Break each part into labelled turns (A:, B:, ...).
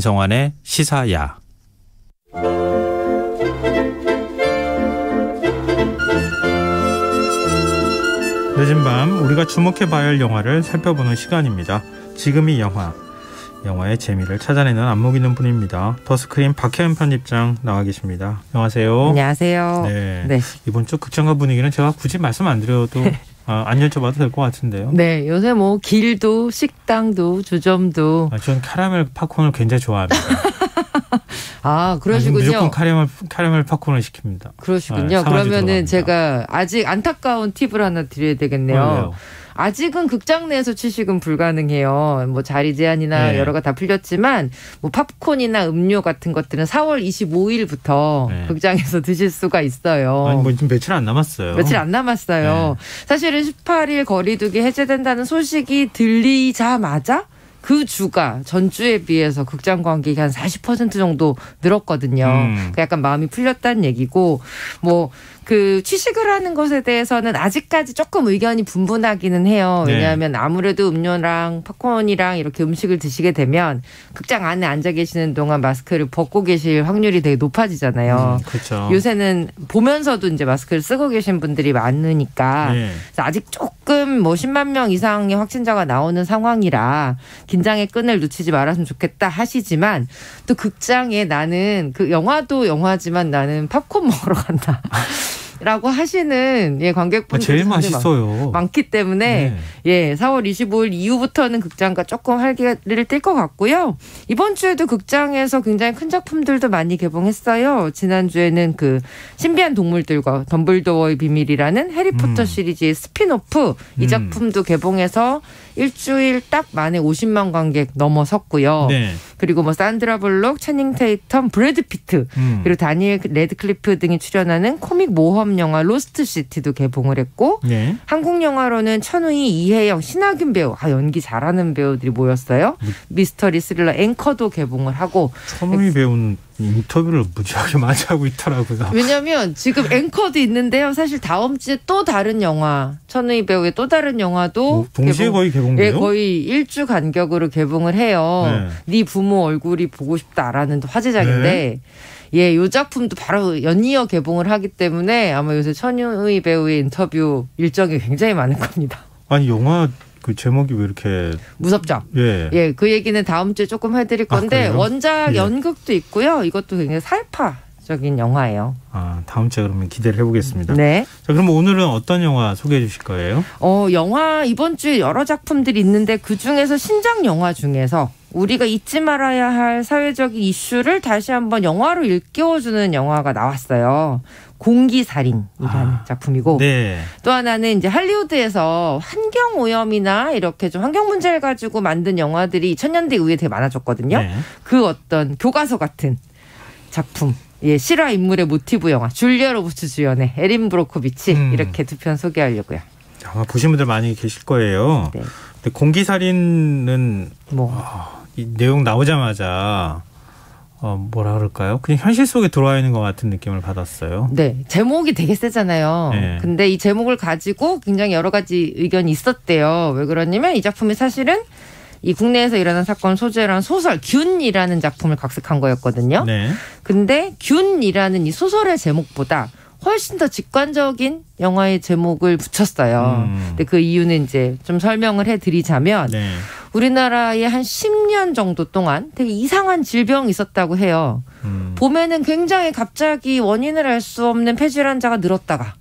A: 김성환의 시사야. 늦은 밤 우리가 주목해봐야 할 영화를 살펴보는 시간입니다. 지금 이 영화의 재미를 찾아내는 안목 있는 분입니다. 더스크린 박혜은 편집장 나와 계십니다. 안녕하세요.
B: 안녕하세요.
A: 네. 이번 주 극장가 분위기는 제가 굳이 말씀 안 드려도 안 여쭤봐도 될 것 같은데요.
B: 네, 요새 뭐 길도 식당도 주점도.
A: 저는 캐러멜 팝콘을 굉장히 좋아합니다.
B: 아, 그러시군요.
A: 무조건 캐러멜 팝콘을 시킵니다.
B: 그러시군요. 그러면은 제가 아직 안타까운 팁을 하나 드려야 되겠네요.
A: 왜요?
B: 아직은 극장 내에서 취식은 불가능해요. 뭐 자리 제한이나 여러가 다 풀렸지만 뭐 팝콘이나 음료 같은 것들은 4월 25일부터 극장에서 드실 수가 있어요.
A: 아니 뭐 지금 며칠 안 남았어요.
B: 며칠 안 남았어요. 사실은 18일 거리두기 해제된다는 소식이 들리자마자 그 주가 전주에 비해서 극장 관객이 한 40% 정도 늘었거든요. 그러니까 약간 마음이 풀렸다는 얘기고, 뭐 그 취식을 하는 것에 대해서는 아직까지 조금 의견이 분분하기는 해요. 왜냐하면 아무래도 음료랑 팝콘이랑 이렇게 음식을 드시게 되면 극장 안에 앉아 계시는 동안 마스크를 벗고 계실 확률이 되게 높아지잖아요.
A: 그렇죠.
B: 요새는 보면서도 이제 마스크를 쓰고 계신 분들이 많으니까 그래서 아직 조금 뭐 10만 명 이상의 확진자가 나오는 상황이라 긴장의 끈을 놓치지 말았으면 좋겠다 하시지만, 또 극장에 나는 그 영화도 영화지만 나는 팝콘 먹으러 간다 라고 하시는 관객분들이
A: 제일 맛있어요.
B: 많기 때문에 4월 25일 이후부터는 극장가 조금 활기를 띨 것 같고요. 이번 주에도 극장에서 굉장히 큰 작품들도 많이 개봉했어요. 지난주에는 그 신비한 동물들과 덤블도어의 비밀이라는 해리포터 시리즈의 스핀오프, 이 작품도 개봉해서 일주일 딱 만에 50만 관객 넘어섰고요. 그리고 뭐 산드라 블록, 채닝 테이텀, 브래드 피트, 그리고 다니엘 레드클리프 등이 출연하는 코믹 모험 영화 로스트 시티도 개봉을 했고, 한국 영화로는 천우희, 이혜영, 신하균 배우, 연기 잘하는 배우들이 모였어요. 미스터리 스릴러 앵커도 개봉을 하고.
A: 천우희 배우는 인터뷰를 무지하게 많이 하고 있더라고요.
B: 왜냐하면 지금 앵커도 있는데요. 사실 다음 주에 또 다른 영화, 천우희 배우의 또 다른 영화도
A: 동시에 거의 개봉돼요?
B: 거의 일주 간격으로 개봉을 해요. 네 부모 얼굴이 보고 싶다라는 화제작인데 이 작품도 바로 연이어 개봉을 하기 때문에 아마 요새 천우희 배우의 인터뷰 일정이 굉장히 많을 겁니다.
A: 아니 영화 그 제목이 왜 이렇게
B: 무섭죠? 그 얘기는 다음 주에 조금 해드릴 건데 원작 연극도 있고요. 이것도 굉장히 살파적인 영화예요.
A: 다음 주에 그러면 기대를 해보겠습니다.
B: 자,
A: 그럼 오늘은 어떤 영화 소개해 주실 거예요?
B: 영화 이번 주에 여러 작품들이 있는데 그 중에서 신작 영화 중에서 우리가 잊지 말아야 할 사회적인 이슈를 다시 한번 영화로 일깨워주는 영화가 나왔어요. 공기살인이라는 작품이고, 또 하나는 이제 할리우드에서 환경 오염이나 이렇게 좀 환경 문제를 가지고 만든 영화들이 2000년대 이후에 되게 많아졌거든요. 그 어떤 교과서 같은 작품. 실화 인물의 모티브 영화, 줄리아 로버츠 주연의 에린 브로코비치, 이렇게 두 편 소개하려고요.
A: 아마 보신 분들 많이 계실 거예요. 근데 공기살인은 이 내용 나오자마자 뭐라 그럴까요? 그냥 현실 속에 들어와 있는 것 같은 느낌을 받았어요.
B: 제목이 되게 세잖아요. 근데 이 제목을 가지고 굉장히 여러 가지 의견이 있었대요. 왜 그러냐면 이 작품이 사실은 이 국내에서 일어난 사건 소재로 한 소설 균이라는 작품을 각색한 거였거든요. 근데 균이라는 이 소설의 제목보다 훨씬 더 직관적인 영화의 제목을 붙였어요. 근데 그 이유는 이제 좀 설명을 해드리자면 우리나라에 한 10년 정도 동안 되게 이상한 질병이 있었다고 해요. 봄에는 굉장히 갑자기 원인을 알 수 없는 폐질환자가 늘었다가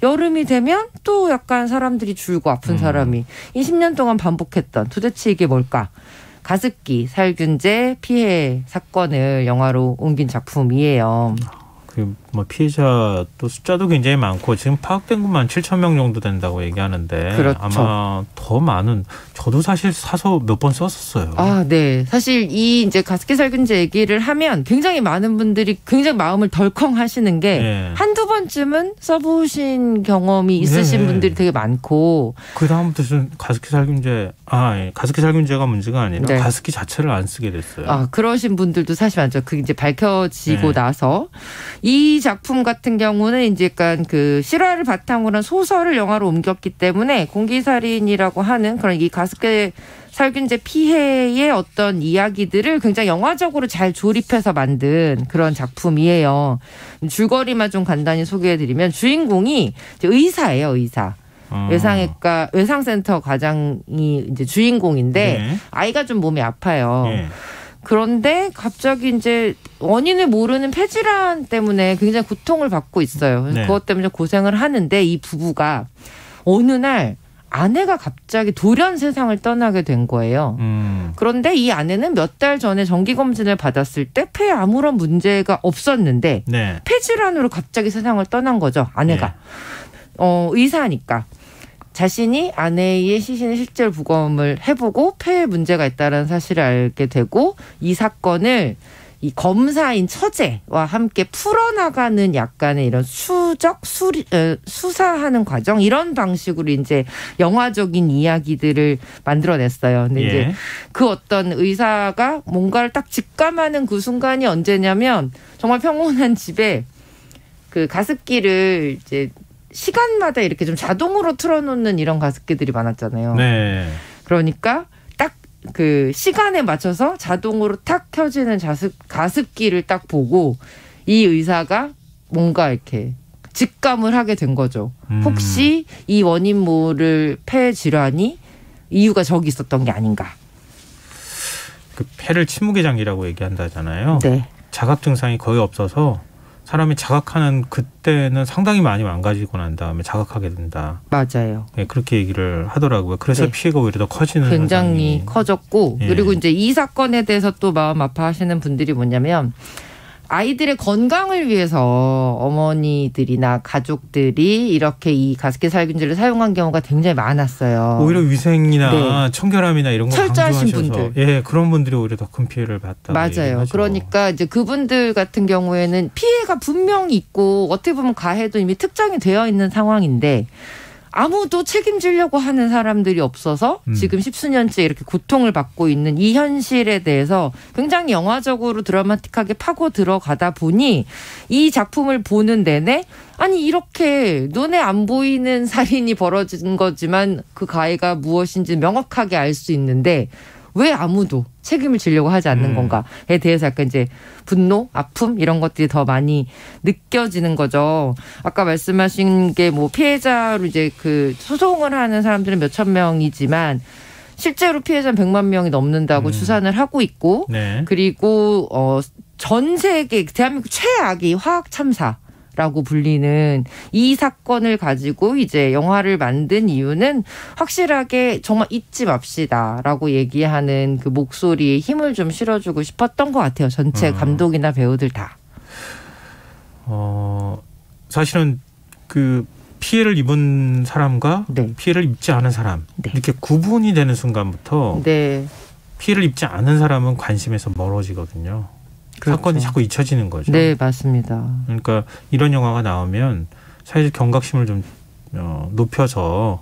B: 여름이 되면 또 약간 사람들이 줄고 아픈 사람이 20년 동안 반복했던, 도대체 이게 뭘까? 가습기 살균제 피해 사건을 영화로 옮긴 작품이에요.
A: 뭐 피해자 또 숫자도 굉장히 많고 지금 파악된 것만 7,000명 정도 된다고 얘기하는데 아마 더 많은, 저도 사실 사서 몇 번 썼었어요.
B: 사실 이 이제 가습기 살균제 얘기를 하면 굉장히 많은 분들이 굉장히 마음을 덜컹 하시는 게 한두 번쯤은 써보신 경험이 있으신 분들이 되게 많고,
A: 그 다음부터 좀 가습기 살균제가 문제가 아니라 가습기 자체를 안 쓰게 됐어요.
B: 그러신 분들도 사실 많죠. 그게 이제 밝혀지고 나서 이 작품 같은 경우는 이제 약간 그 실화를 바탕으로 한 소설을 영화로 옮겼기 때문에 공기살인이라고 하는 그런 이 가습기 살균제 피해의 어떤 이야기들을 굉장히 영화적으로 잘 조립해서 만든 그런 작품이에요. 줄거리만 좀 간단히 소개해드리면 주인공이 이제 의사예요, 의사. 외상센터 과장이 이제 주인공인데 네. 아이가 좀 몸이 아파요. 네. 그런데 갑자기 이제 원인을 모르는 폐질환 때문에 굉장히 고통을 받고 있어요. 네. 그것 때문에 고생을 하는데 이 부부가 어느 날 아내가 갑자기 돌연 세상을 떠나게 된 거예요. 그런데 이 아내는 몇 달 전에 정기검진을 받았을 때 폐에 아무런 문제가 없었는데 네. 폐질환으로 갑자기 세상을 떠난 거죠. 아내가. 네. 의사니까. 자신이 아내의 시신을 실제로 부검을 해보고 폐에 문제가 있다는 사실을 알게 되고 이 사건을 이 검사인 처제와 함께 풀어나가는 약간의 이런 수사하는 과정 이런 방식으로 이제 영화적인 이야기들을 만들어냈어요. 근데 이제 그 어떤 의사가 뭔가를 딱 직감하는 그 순간이 언제냐면 정말 평온한 집에 그 가습기를 이제 시간마다 이렇게 좀 자동으로 틀어놓는 이런 가습기들이 많았잖아요. 네. 그러니까 딱 그 시간에 맞춰서 자동으로 탁 켜지는 가습기를 딱 보고 이 의사가 뭔가 이렇게 직감을 하게 된 거죠. 혹시 이 원인 모를 폐 질환이 이유가 저기 있었던 게 아닌가.
A: 그 폐를 침묵의 장기라고 얘기한다잖아요. 네. 자각 증상이 거의 없어서 사람이 자각하는 그때는 상당히 많이 망가지고 난 다음에 자각하게 된다.
B: 맞아요.
A: 네, 그렇게 얘기를 하더라고요. 그래서 네. 피해가 오히려 더 커지는
B: 굉장히
A: 현상이.
B: 커졌고
A: 예.
B: 그리고 이제 이 사건에 대해서 또 마음 아파하시는 분들이 뭐냐면 아이들의 건강을 위해서 어머니들이나 가족들이 이렇게 이 가습기 살균제를 사용한 경우가 굉장히 많았어요.
A: 오히려 위생이나 네. 청결함이나 이런 거
B: 철저하신
A: 강조하셔서
B: 분들.
A: 예, 그런 분들이 오히려 더 큰 피해를 봤다.
B: 맞아요. 그러니까 이제 그분들 같은 경우에는 피해가 분명히 있고 어떻게 보면 가해도 이미 특정이 되어 있는 상황인데 아무도 책임지려고 하는 사람들이 없어서 지금 십수년째 이렇게 고통을 받고 있는 이 현실에 대해서 굉장히 영화적으로 드라마틱하게 파고 들어가다 보니 이 작품을 보는 내내 아니 이렇게 눈에 안 보이는 살인이 벌어진 거지만 그 가해가 무엇인지 명확하게 알 수 있는데 왜 아무도 책임을 지려고 하지 않는 건가에 대해서 약간 이제 분노, 아픔 이런 것들이 더 많이 느껴지는 거죠. 아까 말씀하신 게 뭐 피해자로 이제 그 소송을 하는 사람들은 몇천 명이지만 실제로 피해자는 100만 명이 넘는다고 추산을 하고 있고 네. 그리고 전 세계 대한민국 최악의 화학 참사 라고 불리는 이 사건을 가지고 이제 영화를 만든 이유는 확실하게 정말 잊지 맙시다라고 얘기하는 그 목소리에 힘을 좀 실어주고 싶었던 것 같아요. 전체 감독이나 배우들 다.
A: 사실은 그 피해를 입은 사람과
B: 네.
A: 피해를 입지 않은 사람
B: 네.
A: 이렇게 구분이 되는 순간부터
B: 네.
A: 피해를 입지 않은 사람은 관심에서 멀어지거든요.
B: 그렇죠.
A: 사건이 자꾸 잊혀지는 거죠.
B: 네, 맞습니다.
A: 그러니까 이런 영화가 나오면 사실 경각심을 좀 높여서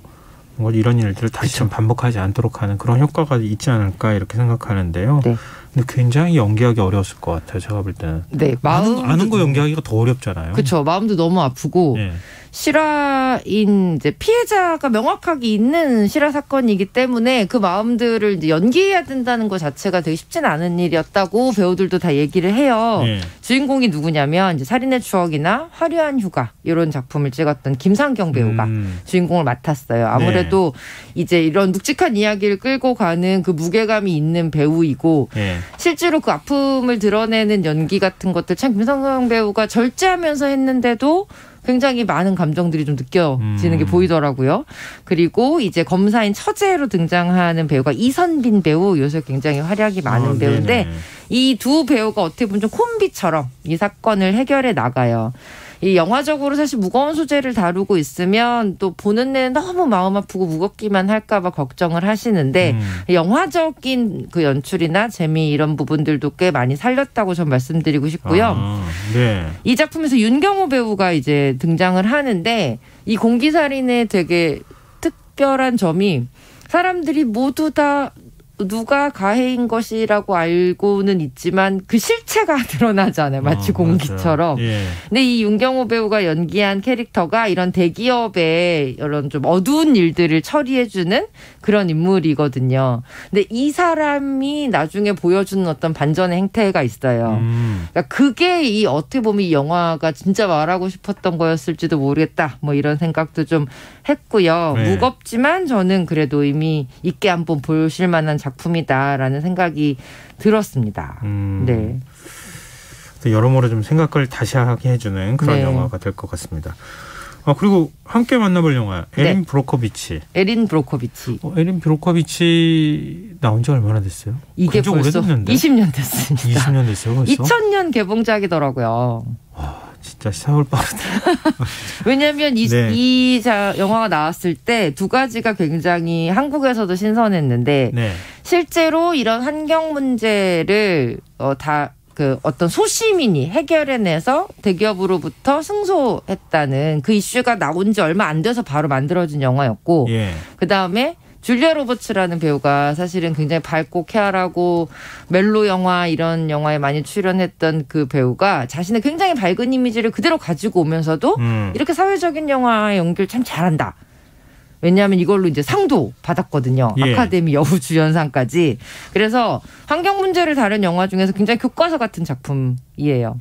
A: 이런 일들을 다시 좀 반복하지 않도록 하는 그런 효과가 있지 않을까 이렇게 생각하는데요. 네. 근데 굉장히 연기하기 어려웠을 것 같아요. 제가 볼 때는.
B: 네,
A: 아는 거 연기하기가 더 어렵잖아요.
B: 그렇죠. 마음도 너무 아프고. 네. 실화인 이제 피해자가 명확하게 있는 실화 사건이기 때문에 그 마음들을 이제 연기해야 된다는 것 자체가 되게 쉽지는 않은 일이었다고 배우들도 다 얘기를 해요. 네. 주인공이 누구냐면 이제 살인의 추억이나 화려한 휴가 이런 작품을 찍었던 김상경 배우가 주인공을 맡았어요. 아무래도 네. 이제 이런 묵직한 이야기를 끌고 가는 그 무게감이 있는 배우이고 네. 실제로 그 아픔을 드러내는 연기 같은 것들 참 김상경 배우가 절제하면서 했는데도 굉장히 많은 감정들이 좀 느껴지는 게 보이더라고요. 그리고 이제 검사인 처제로 등장하는 배우가 이선빈 배우 요새 굉장히 활약이 많은 배우인데 이 두 배우가 어떻게 보면 좀 콤비처럼 이 사건을 해결해 나가요. 이 영화적으로 사실 무거운 소재를 다루고 있으면 또 보는 내내 너무 마음 아프고 무겁기만 할까 봐 걱정을 하시는데 영화적인 그 연출이나 재미 이런 부분들도 꽤 많이 살렸다고 전 말씀드리고 싶고요.
A: 네.
B: 이 작품에서 윤경호 배우가 이제 등장을 하는데 이 공기살인의 되게 특별한 점이 사람들이 모두 다 누가 가해인 것이라고 알고는 있지만 그 실체가 드러나잖아요. 마치 공기처럼. 예. 근데 이 윤경호 배우가 연기한 캐릭터가 이런 대기업의 이런 좀 어두운 일들을 처리해주는 그런 인물이거든요. 근데 이 사람이 나중에 보여주는 어떤 반전의 행태가 있어요. 그러니까 그게 이 어떻게 보면 이 영화가 진짜 말하고 싶었던 거였을지도 모르겠다. 뭐 이런 생각도 좀 했고요. 네. 무겁지만 저는 그래도 의미 있게 한번 보실 만한 작품이다라는 생각이 들었습니다. 네.
A: 여러모로 좀 생각을 다시 하게 해주는 그런 네. 영화가 될 것 같습니다. 그리고 함께 만나볼 영화 에린 네. 브로코비치.
B: 에린 브로코비치.
A: 에린 브로코비치 나온 지 얼마나 됐어요?
B: 이게 벌써 오래됐는데? 20년 됐습니다.
A: 20년 됐어요 벌써?
B: 2000년 개봉작이더라고요.
A: 진짜 세월 빠르다.
B: 왜냐하면 이 영화가 나왔을 때 두 가지가 굉장히 한국에서도 신선했는데 네. 실제로 이런 환경 문제를 어떤 소시민이 해결해내서 대기업으로부터 승소했다는 그 이슈가 나온 지 얼마 안 돼서 바로 만들어진 영화였고 예. 그다음에 줄리아 로버츠라는 배우가 사실은 굉장히 밝고 쾌활하고 멜로 영화 이런 영화에 많이 출연했던 그 배우가 자신의 굉장히 밝은 이미지를 그대로 가지고 오면서도 이렇게 사회적인 영화 연기를 참 잘한다. 왜냐하면 이걸로 이제 상도 받았거든요. 예. 아카데미 여우주연상까지. 그래서 환경 문제를 다룬 영화 중에서 굉장히 교과서 같은 작품이에요.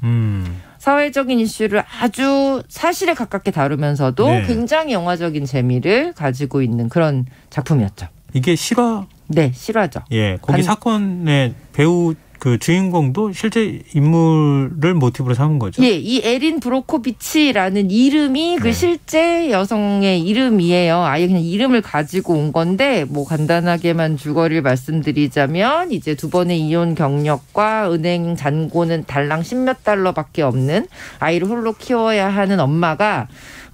B: 사회적인 이슈를 아주 사실에 가깝게 다루면서도 네. 굉장히 영화적인 재미를 가지고 있는 그런 작품이었죠.
A: 이게 실화?
B: 네, 실화죠.
A: 예, 거기 사건의 배우 그 주인공도 실제 인물을 모티브로 삼은 거죠?
B: 예, 이 에린 브로코비치라는 이름이 그 실제 여성의 이름이에요. 아예 그냥 이름을 가지고 온 건데 뭐 간단하게만 줄거리를 말씀드리자면 이제 두 번의 이혼 경력과 은행 잔고는 달랑 10몇 달러밖에 없는 아이를 홀로 키워야 하는 엄마가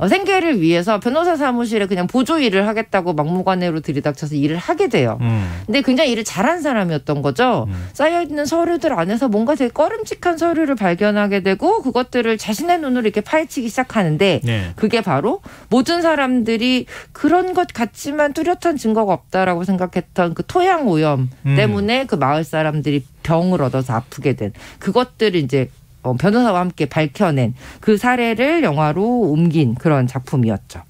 B: 생계를 위해서 변호사 사무실에 그냥 보조 일을 하겠다고 막무가내로 들이닥쳐서 일을 하게 돼요. 근데 굉장히 일을 잘한 사람이었던 거죠. 쌓여있는 서류들 안에서 뭔가 되게 꺼림칙한 서류를 발견하게 되고 그것들을 자신의 눈으로 이렇게 파헤치기 시작하는데 네. 그게 바로 모든 사람들이 그런 것 같지만 뚜렷한 증거가 없다라고 생각했던 그 토양 오염 때문에 그 마을 사람들이 병을 얻어서 아프게 된 그것들을 이제 변호사와 함께 밝혀낸 그 사례를 영화로 옮긴 그런 작품이었죠.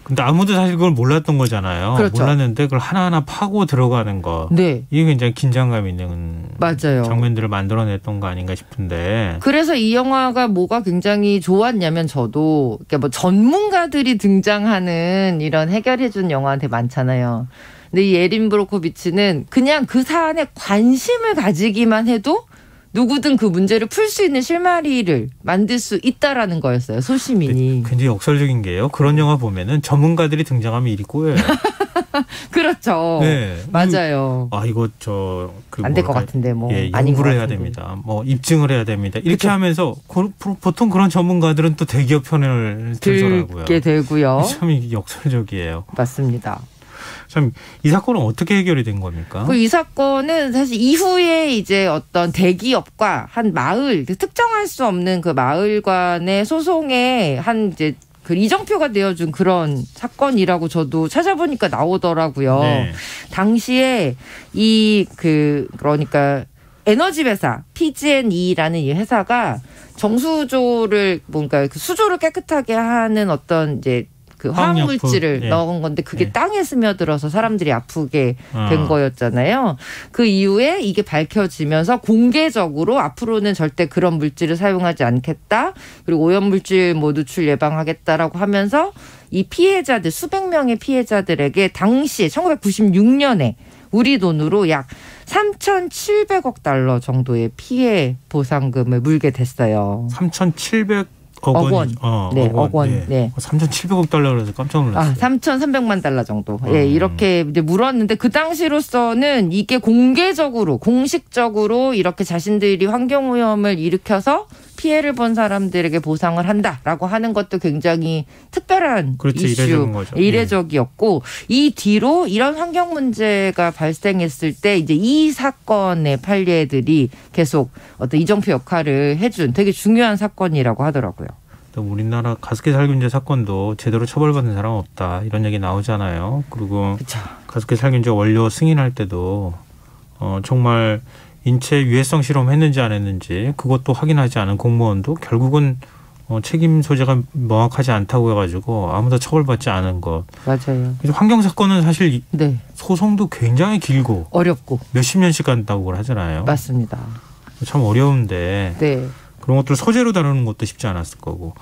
A: 근데 아무도 사실 그걸 몰랐던 거잖아요. 그렇죠. 몰랐는데 그걸 하나하나 파고 들어가는 거. 네. 이게 굉장히 긴장감 있는 맞아요. 장면들을 만들어냈던 거 아닌가 싶은데.
B: 그래서 이 영화가 뭐가 굉장히 좋았냐면 저도 그러니까 뭐 전문가들이 등장하는 이런 해결해준 영화한테 많잖아요. 근데 이 에린 브로코비치는 그냥 그 사안에 관심을 가지기만 해도 누구든 그 문제를 풀 수 있는 실마리를 만들 수 있다라는 거였어요. 소시민이.
A: 굉장히 역설적인 게요. 그런 영화 보면은 전문가들이 등장하면 일이 꼬여요.
B: 그렇죠. 네. 맞아요.
A: 이거
B: 안 될 것 같은데 뭐
A: 연구를 해야 됩니다. 뭐 입증을 해야 됩니다. 이렇게 그쵸? 하면서 보통 그런 전문가들은 또 대기업 편을 들더라고요.
B: 들게 되고요.
A: 참 이게 역설적이에요.
B: 맞습니다.
A: 참 이 사건은 어떻게 해결이 된 겁니까?
B: 이 사건은 사실 이후에 이제 어떤 대기업과 한 마을 특정할 수 없는 그 마을 간의 소송에 한 이제 그 이정표가 되어준 그런 사건이라고 저도 찾아보니까 나오더라고요. 네. 당시에 그러니까 에너지 회사 PG&E라는 이 회사가 정수조를 뭔가 그 수조를 깨끗하게 하는 어떤 이제 그 화학물질을 예. 넣은 건데 그게 예. 땅에 스며들어서 사람들이 아프게 된 거였잖아요. 그 이후에 이게 밝혀지면서 공개적으로 앞으로는 절대 그런 물질을 사용하지 않겠다. 그리고 오염물질 노출 예방하겠다라고 하면서 이 피해자들 수백 명의 피해자들에게 당시에 1996년에 우리 돈으로 약 3,700억 달러 정도의 피해 보상금을 물게 됐어요.
A: 3,700억 원.
B: 네, 억 원.
A: 네. 네. 3,700억 달러라서 깜짝 놀랐어요.
B: 3,300만 달러 정도. 예, 이렇게 이제 물었는데 그 당시로서는 이게 공식적으로 이렇게 자신들이 환경오염을 일으켜서 피해를 본 사람들에게 보상을 한다라고 하는 것도 굉장히 특별한 이슈, 이례적이었고 이 뒤로 이런 환경 문제가 발생했을 때 이제 이 사건의 판례들이 계속 어떤 이정표 역할을 해준 되게 중요한 사건이라고 하더라고요.
A: 우리나라 가습기 살균제 사건도 제대로 처벌받는 사람 없다 이런 얘기 나오잖아요. 그리고 그쵸. 가습기 살균제 원료 승인할 때도 정말 인체 유해성 실험했는지 안 했는지 그것도 확인하지 않은 공무원도 결국은 책임 소재가 명확하지 않다고 해가지고 아무도 처벌받지 않은 것.
B: 맞아요.
A: 환경 사건은 사실 네. 소송도 굉장히 길고
B: 어렵고
A: 몇십 년씩 간다고 하잖아요.
B: 맞습니다.
A: 참 어려운데
B: 네.
A: 그런 것들을 소재로 다루는 것도 쉽지 않았을 거고.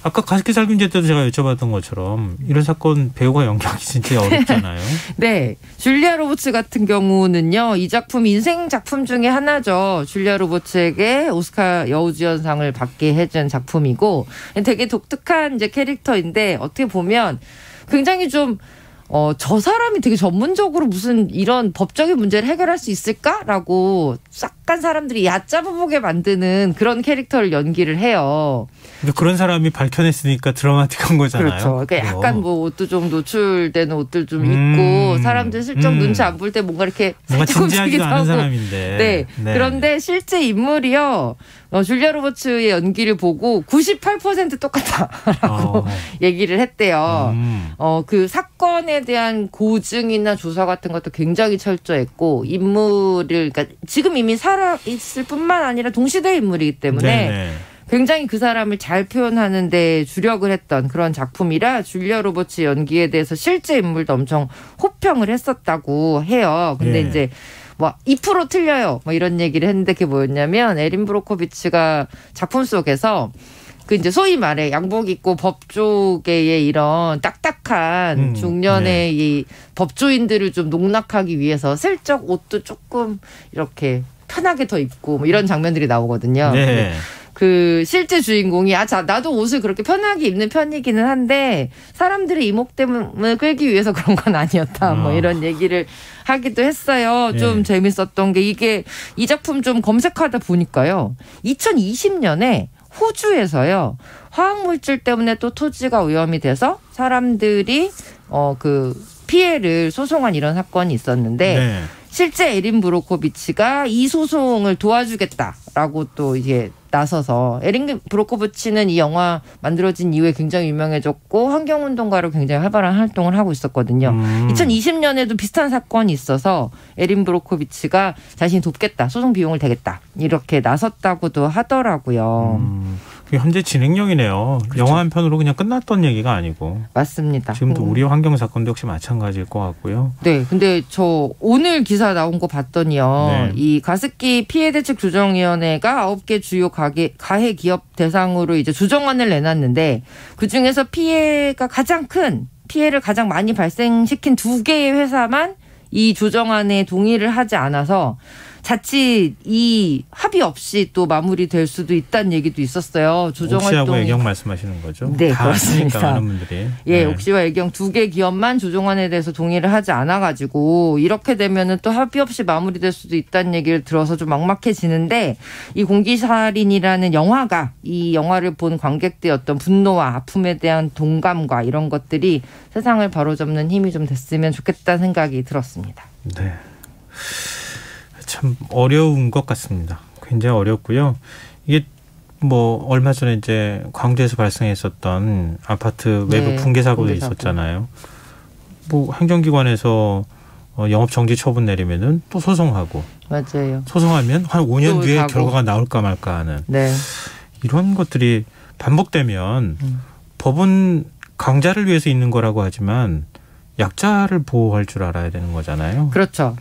A: 아까 가습기 살균제 때도 제가 여쭤봤던 것처럼 이런 사건 배우가 연기하기 진짜 어렵잖아요.
B: 네. 줄리아 로버츠 같은 경우는요. 이 작품 인생 작품 중에 하나죠. 줄리아 로버츠에게 오스카 여우주연상을 받게 해준 작품이고 되게 독특한 이제 캐릭터인데 어떻게 보면 굉장히 좀 저 사람이 되게 전문적으로 무슨 이런 법적인 문제를 해결할 수 있을까라고 약간 사람들이 얕잡아보게 만드는 그런 캐릭터를 연기를 해요.
A: 근데 그런 사람이 밝혀냈으니까 드라마틱한 거잖아요.
B: 그렇죠. 그러니까 약간 뭐 옷도 좀 노출되는 옷들 좀 입고 사람들 슬쩍 눈치 안 볼 때 뭔가 이렇게
A: 뭔가 진지하지도 않은 사람인데.
B: 네. 그런데 실제 인물이요. 줄리아 로버츠의 연기를 보고 98% 똑같다라고 얘기를 했대요. 그 사건에 대한 고증이나 조사 같은 것도 굉장히 철저했고 인물을 그러니까 지금 이미 살아있을 뿐만 아니라 동시대 인물이기 때문에 네네. 굉장히 그 사람을 잘 표현하는 데 주력을 했던 그런 작품이라 줄리아 로버츠 연기에 대해서 실제 인물도 엄청 호평을 했었다고 해요. 근데 이제 뭐 2% 틀려요. 뭐 이런 얘기를 했는데 그게 뭐였냐면 에린 브로코비치가 작품 속에서 그 이제 소위 말해 양복 입고 법조계의 이런 딱딱한 중년의 이 법조인들을 좀 농락하기 위해서 슬쩍 옷도 조금 이렇게 편하게 더 입고 뭐 이런 장면들이 나오거든요. 네. 그 실제 주인공이 나도 옷을 그렇게 편하게 입는 편이기는 한데 사람들의 이목대문을 끌기 위해서 그런 건 아니었다. 뭐 이런 얘기를 하기도 했어요. 좀 재밌었던 게 이게 이 작품 좀 검색하다 보니까요. 2020년에 호주에서요. 화학물질 때문에 또 토지가 오염이 돼서 사람들이 그 피해를 소송한 이런 사건이 있었는데 네. 실제 에린 브로코비치가 이 소송을 도와주겠다라고 또 이제 나서서 에린 브로코비치는 이 영화 만들어진 이후에 굉장히 유명해졌고 환경운동가로 굉장히 활발한 활동을 하고 있었거든요. 2020년에도 비슷한 사건이 있어서 에린 브로코비치가 자신이 돕겠다. 소송 비용을 대겠다. 이렇게 나섰다고도 하더라고요.
A: 현재 진행형이네요. 그렇죠. 영화 한 편으로 그냥 끝났던 얘기가 아니고.
B: 맞습니다.
A: 지금도 우리 환경 사건도 역시 마찬가지일 것 같고요.
B: 네. 근데 저 오늘 기사 나온 거 봤더니요. 네. 이 가습기 피해대책조정위원회가 9개 주요 가해 기업 대상으로 이제 조정안을 내놨는데 그중에서 피해를 가장 많이 발생시킨 2개의 회사만 이 조정안에 동의를 하지 않아서 자칫 이 합의 없이 또 마무리될 수도 있다는 얘기도 있었어요.
A: 옥시하고 애경 말씀하시는 거죠?
B: 네, 그렇습니다.
A: 많은 분들이.
B: 예, 옥시와 애경 2개 기업만 조정안에 대해서 동의를 하지 않아가지고 이렇게 되면은 또 합의 없이 마무리될 수도 있다는 얘기를 들어서 좀 막막해지는데 이 공기살인이라는 영화가 이 영화를 본 관객들의 어떤 분노와 아픔에 대한 동감과 이런 것들이 세상을 바로잡는 힘이 좀 됐으면 좋겠다는 생각이 들었습니다.
A: 네. 참 어려운 것 같습니다. 굉장히 어렵고요. 이게 뭐 얼마 전에 이제 광주에서 발생했었던 아파트 외부 붕괴 사고도 있었잖아요. 뭐 행정기관에서 영업 정지 처분 내리면은 또 소송하고.
B: 맞아요.
A: 소송하면 한 5년 뒤에 결과가 나올까 말까 하는.
B: 네.
A: 이런 것들이 반복되면 법은 강자를 위해서 있는 거라고 하지만 약자를 보호할 줄 알아야 되는 거잖아요.
B: 그렇죠.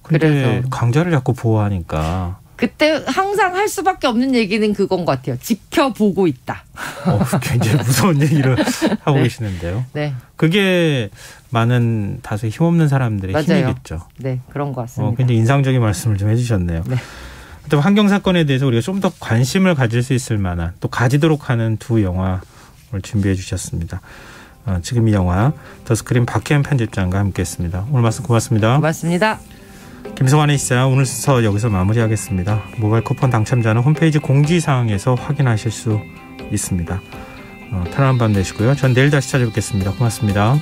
A: 그런데 강자를 자꾸 보호하니까.
B: 그때 항상 할 수밖에 없는 얘기는 그건 것 같아요. 지켜보고 있다.
A: 굉장히 무서운 얘기를 하고 계시는데요.
B: 네.
A: 그게 많은 다소 힘없는 사람들의
B: 맞아요.
A: 힘이겠죠.
B: 네, 그런 것 같습니다.
A: 굉장히 인상적인 말씀을 좀 해주셨네요.
B: 네.
A: 환경 사건에 대해서 우리가 좀 더 관심을 가질 수 있을 만한 또 가지도록 하는 2 영화를 준비해 주셨습니다. 지금 이 영화 더스크린 박혜연 편집장과 함께했습니다. 오늘 말씀 고맙습니다.
B: 고맙습니다.
A: 김성환의 시사 오늘 순서 여기서 마무리하겠습니다. 모바일 쿠폰 당첨자는 홈페이지 공지사항에서 확인하실 수 있습니다. 편안한 밤 되시고요. 전 내일 다시 찾아뵙겠습니다. 고맙습니다.